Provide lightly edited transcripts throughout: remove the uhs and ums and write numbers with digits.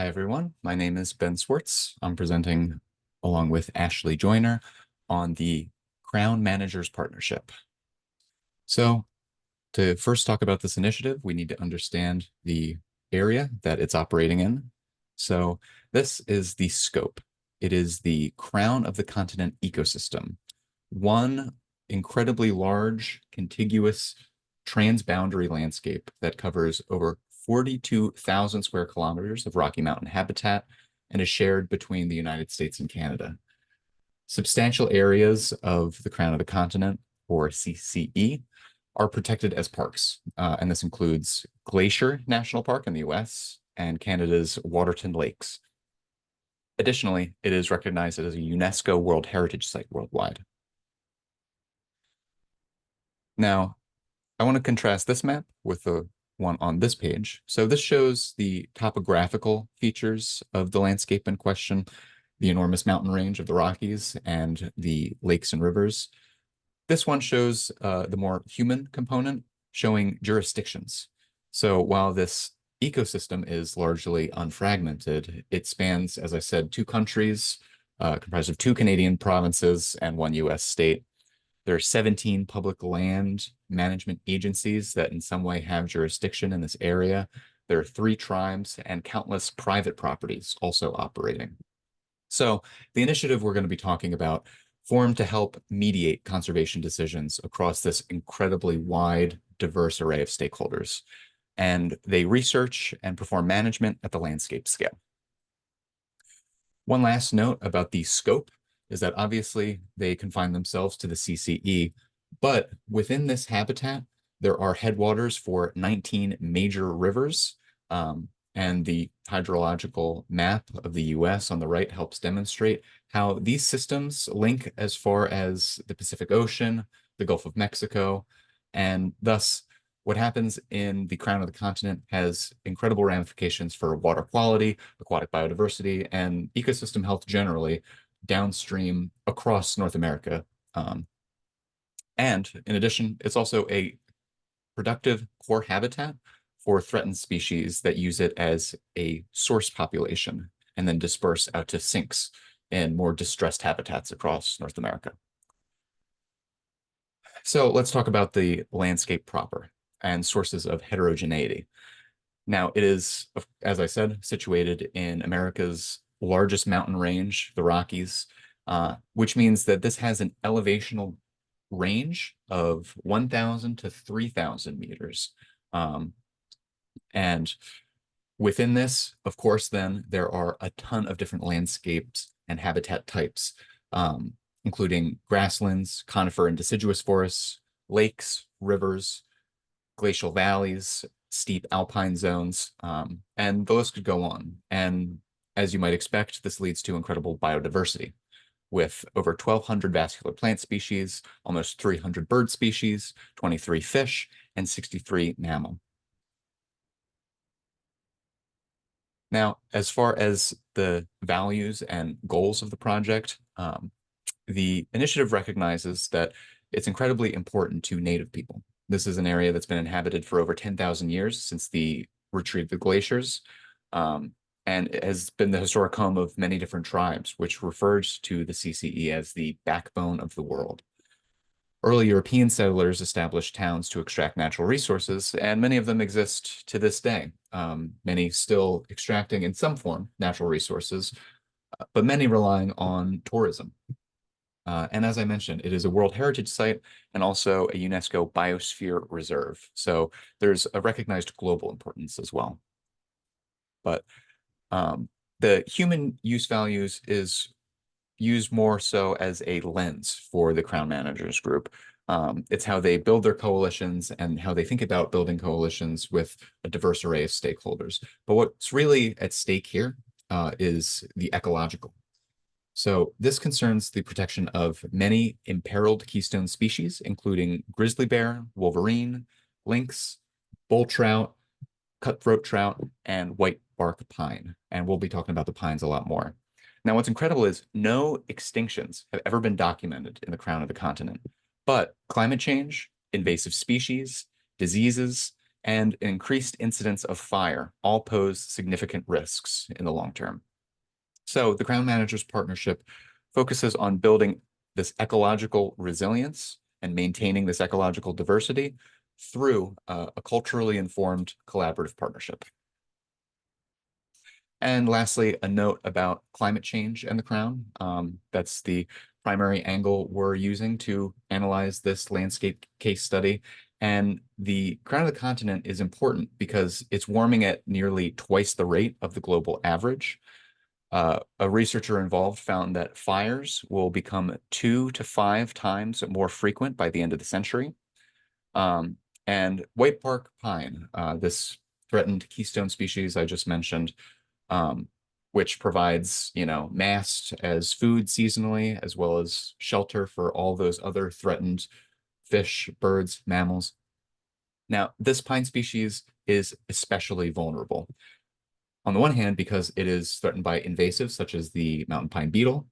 Hi, everyone. My name is Ben Swartz. I'm presenting along with Ashley Joyner on the Crown Managers Partnership. So to first talk about this initiative, we need to understand the area that it's operating in. So this is the scope. It is the crown of the continent ecosystem, one incredibly large, contiguous, transboundary landscape that covers over 42,000 square kilometers of Rocky Mountain habitat and is shared between the United States and Canada. Substantial areas of the Crown of the Continent, or CCE, are protected as parks, and this includes Glacier National Park in the US and Canada's Waterton Lakes. Additionally, it is recognized as a UNESCO World Heritage Site worldwide. Now, I want to contrast this map with the one on this page. So this shows the topographical features of the landscape in question, the enormous mountain range of the Rockies and the lakes and rivers. This one shows the more human component, showing jurisdictions. So while this ecosystem is largely unfragmented, it spans, as I said, two countries, comprised of two Canadian provinces and one US state. There are 17 public land management agencies that in some way have jurisdiction in this area. There are 3 tribes and countless private properties also operating. So the initiative we're going to be talking about formed to help mediate conservation decisions across this incredibly wide, diverse array of stakeholders. And they research and perform management at the landscape scale. One last note about the scope is that obviously they confine themselves to the CCE, but within this habitat, there are headwaters for 19 major rivers, and the hydrological map of the US on the right helps demonstrate how these systems link as far as the Pacific Ocean, the Gulf of Mexico, and thus what happens in the crown of the continent has incredible ramifications for water quality, aquatic biodiversity, and ecosystem health generally downstream across North America. And in addition, it's also a productive core habitat for threatened species that use it as a source population and then disperse out to sinks in more distressed habitats across North America. So let's talk about the landscape proper and sources of heterogeneity. Now, it is, as I said, situated in America's largest mountain range, the Rockies, which means that this has an elevational range of 1,000 to 3,000 meters. And within this, of course, then there are a ton of different landscapes and habitat types, including grasslands, conifer and deciduous forests, lakes, rivers, glacial valleys, steep alpine zones, and the list could go on. And as you might expect, this leads to incredible biodiversity with over 1,200 vascular plant species, almost 300 bird species, 23 fish, and 63 mammal. Now, as far as the values and goals of the project, the initiative recognizes that it's incredibly important to Native people. This is an area that's been inhabited for over 10,000 years since the retreat of the glaciers, and it has been the historic home of many different tribes, which refers to the CCE as the backbone of the world. Early European settlers established towns to extract natural resources, and many of them exist to this day. Many still extracting in some form natural resources, but many relying on tourism. And as I mentioned, it is a World Heritage Site and also a UNESCO Biosphere Reserve. So there's a recognized global importance as well. But the human use values is used more so as a lens for the Crown Managers Group. It's how they build their coalitions and how they think about building coalitions with a diverse array of stakeholders. But what's really at stake here is the ecological. So this concerns the protection of many imperiled keystone species, including grizzly bear, wolverine, lynx, bull trout, cutthroat trout, and white bark pine. And we'll be talking about the pines a lot more. Now, what's incredible is no extinctions have ever been documented in the crown of the continent, but climate change, invasive species, diseases, and an increased incidence of fire all pose significant risks in the long term. So the Crown Managers Partnership focuses on building this ecological resilience and maintaining this ecological diversity through a culturally informed collaborative partnership. And lastly, a note about climate change and the Crown. That's the primary angle we're using to analyze this landscape case study. And the Crown of the continent is important because it's warming at nearly twice the rate of the global average. A researcher involved found that fires will become 2 to 5 times more frequent by the end of the century. And white bark pine, this threatened keystone species I just mentioned, um, which provides, mast as food seasonally, as well as shelter for all those other threatened fish, birds, mammals. Now, this pine species is especially vulnerable. On the one hand, because it is threatened by invasives such as the mountain pine beetle,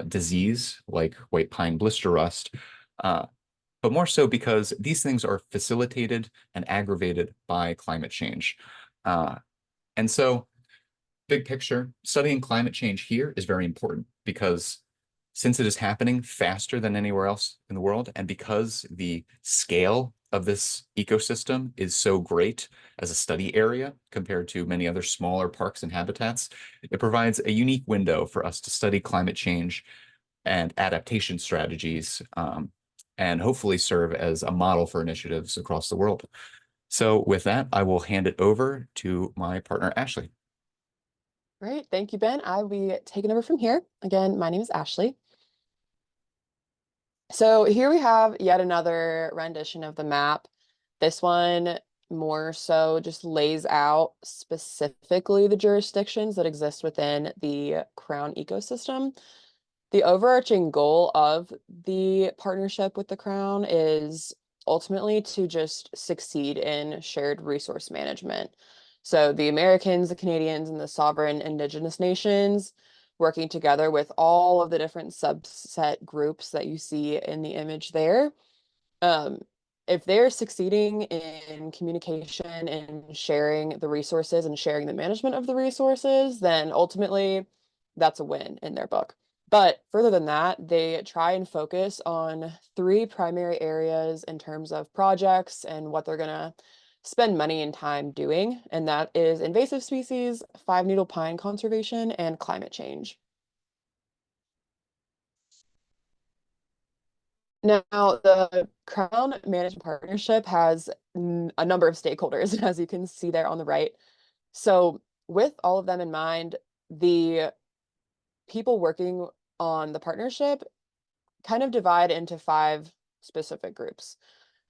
disease like white pine blister rust, uh, but more so because these things are facilitated and aggravated by climate change. And so big picture, studying climate change here is very important because since it is happening faster than anywhere else in the world, and because the scale of this ecosystem is so great as a study area compared to many other smaller parks and habitats, it provides a unique window for us to study climate change and adaptation strategies, and hopefully serve as a model for initiatives across the world. So with that, I will hand it over to my partner, Ashley. Great. Thank you, Ben. I'll be taking over from here. Again, my name is Ashley. So here we have yet another rendition of the map. This one more so just lays out specifically the jurisdictions that exist within the Crown ecosystem. The overarching goal of the partnership with the Crown is ultimately to just succeed in shared resource management. So the Americans, the Canadians, and the sovereign indigenous nations working together with all of the different subset groups that you see in the image there. Um, if they're succeeding in communication and sharing the resources and sharing the management of the resources, then ultimately that's a win in their book. But further than that, they try and focus on three primary areas in terms of projects and what they're going to spend money and time doing. And that is invasive species, five-needle pine conservation, and climate change. Now, the Crown Management Partnership has a number of stakeholders, as you can see there on the right. So with all of them in mind, the people working on the partnership kind of divide into 5 specific groups.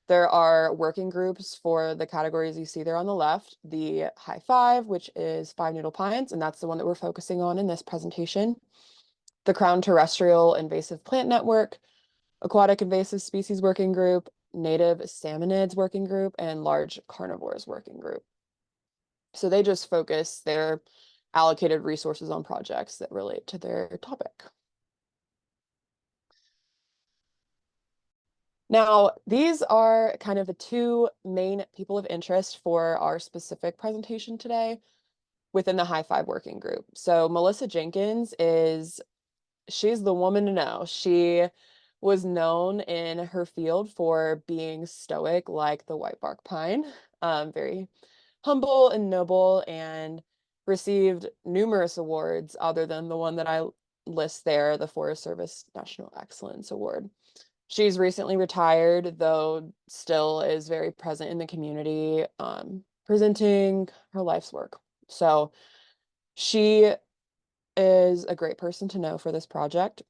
There are working groups for the categories you see there on the left, the high 5, which is five-needle pines, and that's the one that we're focusing on in this presentation. The Crown Terrestrial Invasive Plant Network, Aquatic Invasive Species Working Group, Native Salmonids Working Group, and Large Carnivores Working Group. So they just focus their allocated resources on projects that relate to their topic. Now, these are kind of the 2 main people of interest for our specific presentation today within the High 5 working group. So Melissa Jenkins she's the woman to know. She was known in her field for being stoic like the white bark pine, very humble and noble, and received numerous awards other than the one that I list there, the Forest Service National Excellence Award. She's recently retired, though still is very present in the community, presenting her life's work. So she is a great person to know for this project.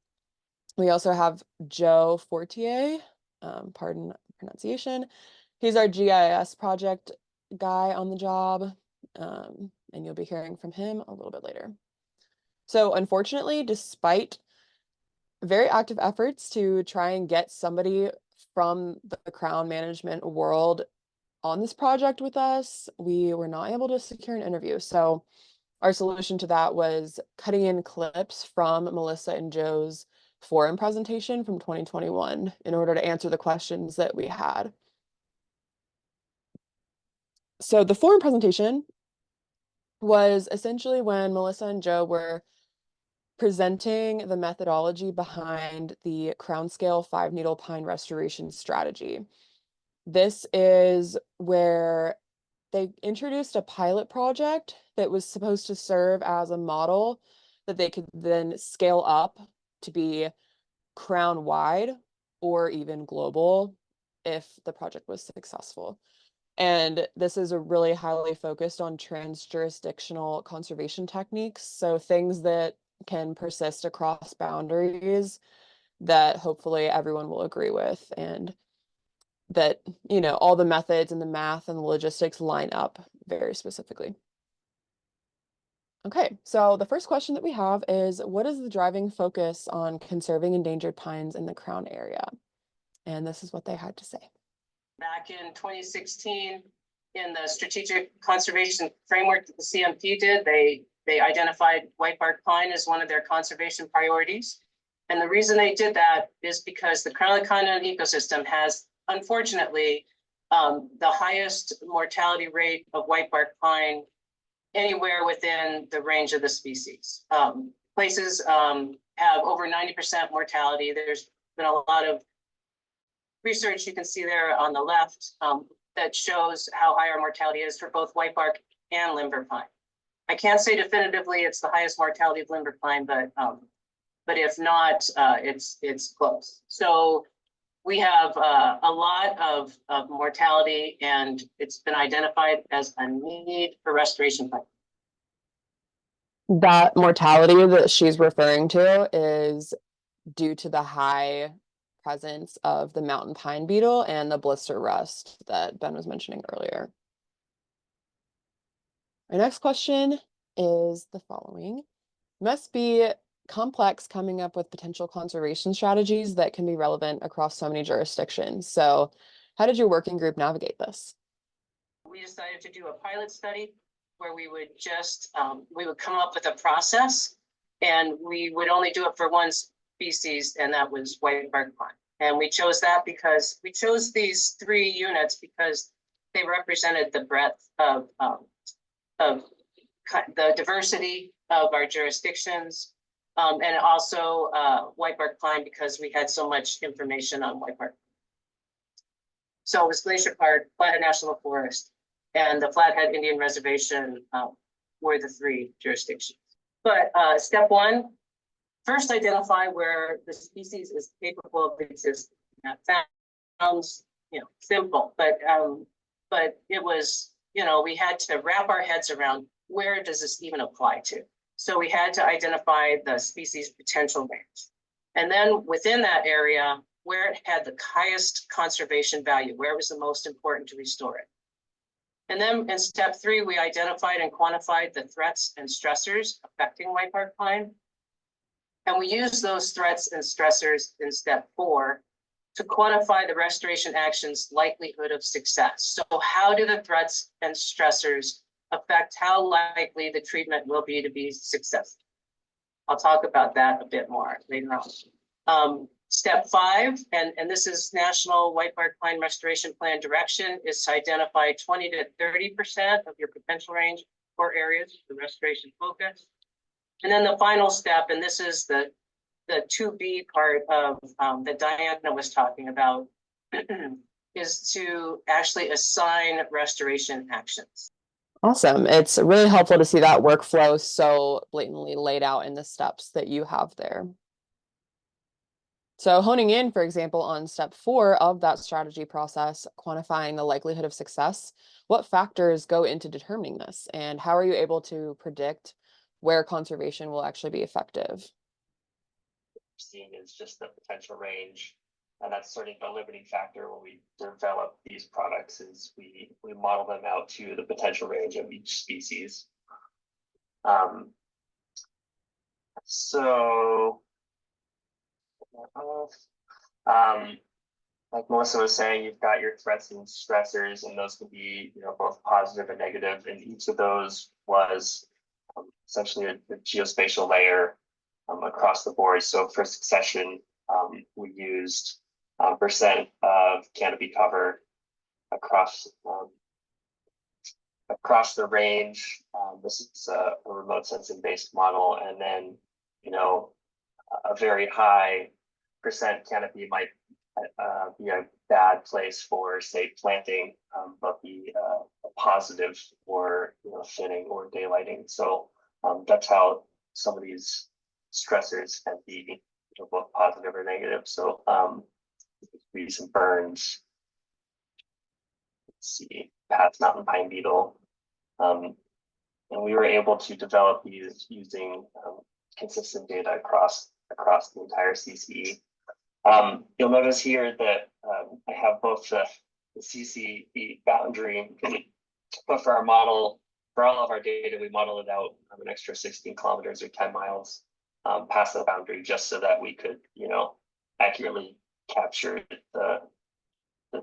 We also have Joe Fortier, pardon pronunciation. He's our GIS project guy on the job, and you'll be hearing from him a little bit later. So unfortunately, despite very active efforts to try and get somebody from the Crown management world on this project with us, we were not able to secure an interview. So our solution to that was cutting in clips from Melissa and Joe's forum presentation from 2021 in order to answer the questions that we had. So the forum presentation was essentially when Melissa and Joe were presenting the methodology behind the crown scale 5 needle pine restoration strategy. This is where they introduced a pilot project that was supposed to serve as a model that they could then scale up to be crown wide or even global if the project was successful. And this is a really highly focused on trans-jurisdictional conservation techniques. So things that can persist across boundaries that hopefully everyone will agree with, and that, all the methods and the math and the logistics line up very specifically. Okay, so the first question that we have is, what is the driving focus on conserving endangered pines in the Crown area? And this is what they had to say. Back in 2016, in the strategic conservation framework that the CMP did, they identified white bark pine as one of their conservation priorities. And the reason they did that is because the Crown Continental ecosystem has, unfortunately, the highest mortality rate of white bark pine anywhere within the range of the species. Places have over 90% mortality. There's been a lot of research you can see there on the left that shows how high our mortality is for both white bark and limber pine. I can't say definitively it's the highest mortality of limber pine, but if not, it's close. So we have a lot of mortality, and it's been identified as a need for restoration plan. That mortality that she's referring to is due to the high presence of the mountain pine beetle and the blister rust that Ben was mentioning earlier. Our next question is the following. Must be complex coming up with potential conservation strategies that can be relevant across so many jurisdictions. So how did your working group navigate this? We decided to do a pilot study where we would just, we would come up with a process, and we would only do it for one species, and that was white bark pine. And we chose that because we chose these 3 units because they represented the breadth of the diversity of our jurisdictions, and also white bark pine because we had so much information on white bark. So it was Glacier Park, Flathead National Forest, and the Flathead Indian Reservation were the 3 jurisdictions. But step 1, first identify where the species is capable of existing. That sounds, simple, but it was, we had to wrap our heads around, where does this even apply to? So we had to identify the species potential range. And then within that area, where it had the highest conservation value, where it was the most important to restore it. And then in step 3, we identified and quantified the threats and stressors affecting white bark pine. And we use those threats and stressors in step 4 to quantify the restoration action's likelihood of success. So how do the threats and stressors affect how likely the treatment will be to be successful? I'll talk about that a bit more later on. Step 5, and this is National White Bark Pine Restoration Plan direction, is to identify 20 to 30% of your potential range for areas for restoration focus. And then the final step, and this is the 2B part of that Diana was talking about, is to actually assign restoration actions. Awesome. It's really helpful to see that workflow so blatantly laid out in the steps that you have there. So honing in, for example, on step 4 of that strategy process, quantifying the likelihood of success, what factors go into determining this, and how are you able to predict where conservation will actually be effective? Seeing is just the potential range, and that's sort of the limiting factor when we develop these products, is we model them out to the potential range of each species. Like Melissa was saying, you've got your threats and stressors, and those can be, both positive and negative. And each of those was essentially a geospatial layer across the board. So for succession, we used percent of canopy cover across across the range. This is a remote sensing based model, and then, you know, a very high percent canopy might be a bad place for, say, planting, but be a positive for, you know, thinning or daylighting. So that's how some of these stressors can be, you know, both positive or negative. So recent burns. Let's see, Pat's mountain pine beetle. And we were able to develop these using consistent data across the entire CCE. You'll notice here that I have both the CCE boundary, but for our model, for all of our data, we modeled it out an extra 16 kilometers or 10 miles past the boundary, just so that we could, you know, accurately capture the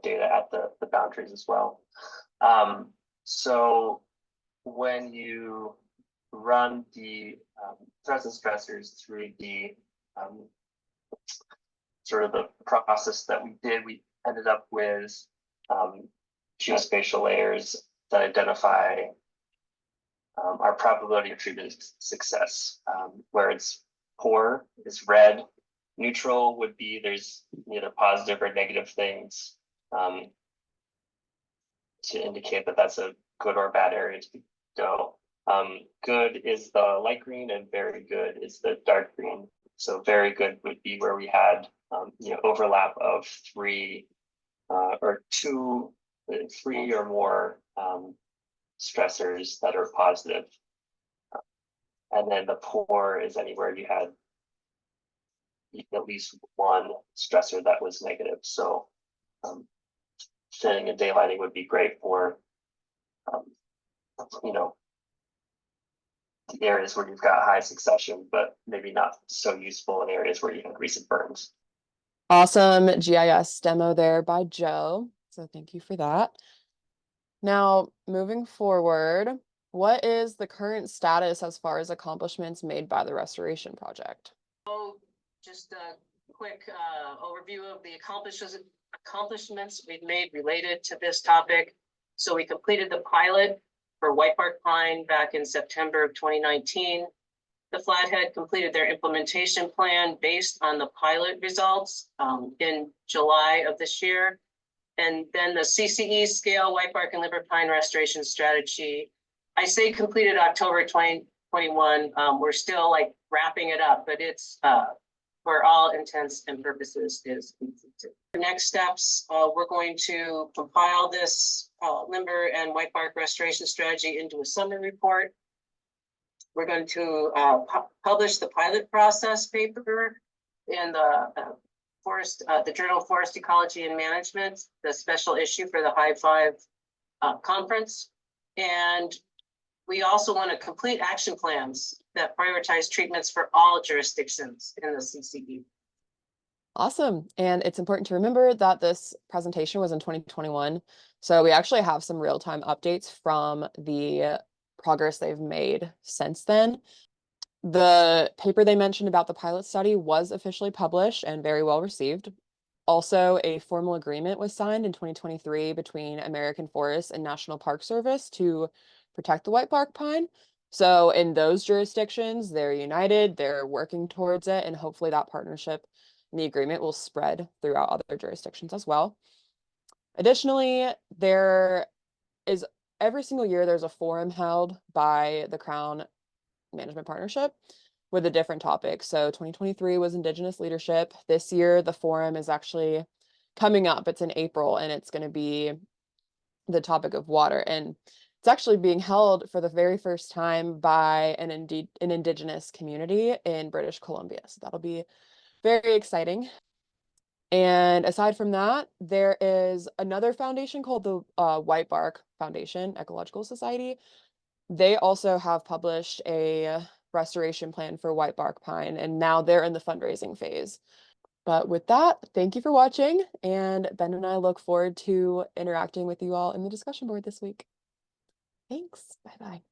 data at the boundaries as well. So when you run the threats and stressors through the sort of the process that we did, we ended up with geospatial layers that identify our probability of treatment success, where it's poor is red, neutral would be there's either positive or negative things to indicate that that's a good or bad area to go. Good is the light green and very good is the dark green. So very good would be where we had you know, overlap of three or three or more stressors that are positive. And then the poor is anywhere you had at least one stressor that was negative. So thinning and daylighting would be great for you know, the areas where you've got high succession, but maybe not so useful in areas where you have recent burns. Awesome GIS demo there by Joe. So thank you for that. Now, moving forward, what is the current status as far as accomplishments made by the restoration project? So just a quick overview of the accomplishments we've made related to this topic. So we completed the pilot for White Bark Pine back in September of 2019. The Flathead completed their implementation plan based on the pilot results in July of this year. And then the CCE scale White Bark and Liver Pine restoration strategy, I say completed October 2021. We're still like wrapping it up, but it's for all intents and purposes is completed. The next steps, we're going to compile this limber and white bark restoration strategy into a summary report. We're going to publish the pilot process paper in the Journal of Forest Ecology and Management, the special issue for the High Five conference. And we also want to complete action plans that prioritize treatments for all jurisdictions in the CCE. Awesome. And it's important to remember that this presentation was in 2021. So we actually have some real-time updates from the progress they've made since then. The paper they mentioned about the pilot study was officially published and very well received. Also, a formal agreement was signed in 2023 between American Forest and National Park Service to protect the white bark pine. So in those jurisdictions, they're united, they're working towards it, and hopefully that partnership and the agreement will spread throughout other jurisdictions as well. Additionally, there is every single year there's a forum held by the Crown Management Partnership with a different topic. So 2023 was Indigenous leadership. This year, the forum is actually coming up. It's in April, and it's going to be the topic of water. And it's actually being held for the very first time by an Indigenous community in British Columbia. So that'll be very exciting. And aside from that, there is another foundation called the White Bark Foundation Ecological Society. They also have published a restoration plan for white bark pine, and now they're in the fundraising phase. But with that, thank you for watching, and Ben and I look forward to interacting with you all in the discussion board this week. Thanks. Bye-bye.